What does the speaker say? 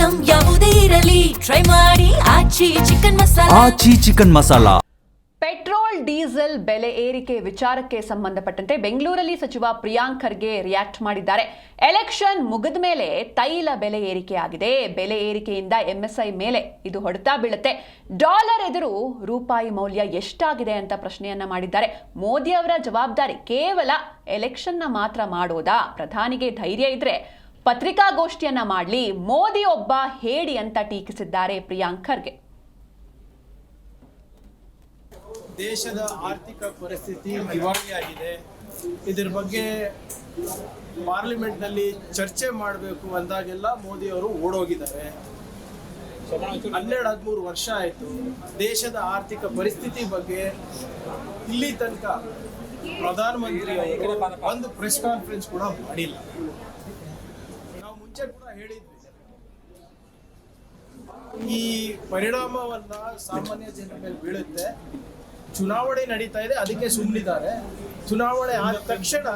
Item ಯಾವುದೇ ಇರಲಿ try ಮಾಡಿ ಆಚಿ ಚಿಕನ್ ಮಸಾಲಾ. ಪೆಟ್ರೋಲ್ ಡೀಸೆಲ್ ಬೆಲೆ ಏರಿಕೆ ವಿಚಾರಕ್ಕೆ ಸಂಬಂಧಪಟ್ಟಂತೆ ಬೆಂಗಳೂರಲ್ಲಿ ಸಚಿವ ಪ್ರಿಯಾಂಕ್ ಖರ್ಗೆ ರಿಯಾಕ್ಟ್ ಮಾಡಿದ್ದಾರೆ. ಎಲೆಕ್ಷನ್ ಮುಗಿದ ಮೇಲೆ ತೈಲ ಬೆಲೆ ಏರಿಕೆಯಾಗಿದೆ. ಬೆಲೆ ಏರಿಕೆಯಿಂದ ಎಂಎಸ್ಐ ಮೇಲೆ ಇದು ಹೊಡೆತ ಬೀಳುತ್ತೆ. ಡಾಲರ್ ಎದುರು ರೂಪಾಯಿ ಮೌಲ್ಯ ಎಷ್ಟಾಗಿದೆ ಅಂತ ಪ್ರಶ್ನೆಯನ್ನ ಮಾಡಿದ್ದಾರೆ. ಮೋದಿ ಅವರ ಜವಾಬ್ದಾರಿ ಕೇವಲ ಎಲೆಕ್ಷನ್ನ ಮಾತ್ರ ಮಾಡೋದಾ? ಪ್ರಧಾನಿಗೆ ಧೈರ್ಯ ಇದ್ರೆ ಪತ್ರಿಕಾಗೋಷ್ಠಿಯನ್ನ ಮಾಡಲಿ, ಮೋದಿ ಒಬ್ಬ ಹೇಡಿ ಅಂತ ಟೀಕಿಸಿದ್ದಾರೆ ಪ್ರಿಯಾಂಕ್ ಖರ್ಗೆ. ದೇಶದ ಆರ್ಥಿಕ ಪರಿಸ್ಥಿತಿ ದಿವಾಳಿಯಾಗಿದೆ. ಇದರ ಬಗ್ಗೆ ಪಾರ್ಲಿಮೆಂಟ್ನಲ್ಲಿ ಚರ್ಚೆ ಮಾಡಬೇಕು ಅಂದಾಗೆಲ್ಲ ಮೋದಿ ಅವರು ಓಡೋಗಿದ್ದಾರೆ. 12-13 ವರ್ಷ ಆಯಿತು. ದೇಶದ ಆರ್ಥಿಕ ಪರಿಸ್ಥಿತಿ ಬಗ್ಗೆ ಇಲ್ಲಿ ತನಕ ಪ್ರಧಾನಮಂತ್ರಿ ಅವರು ಒಂದು ಪ್ರೆಸ್ ಕಾನ್ಫರೆನ್ಸ್ ಕೂಡ ಮಾಡಿಲ್ಲ. ನಾವು ಮುಂಚೆ ಕೂಡ ಹೇಳಿದ್ವಿ, ಈ ಪರಿಣಾಮವನ್ನ ಸಾಮಾನ್ಯ ಜನರ ಮೇಲೆ ಬೀಳುತ್ತೆ. ಚುನಾವಣೆ ನಡೀತಾ ಇದೆ, ಅದಕ್ಕೆ ಸುಮ್ಮನಿದ್ದಾರೆ. ಚುನಾವಣೆ ಆದ ತಕ್ಷಣ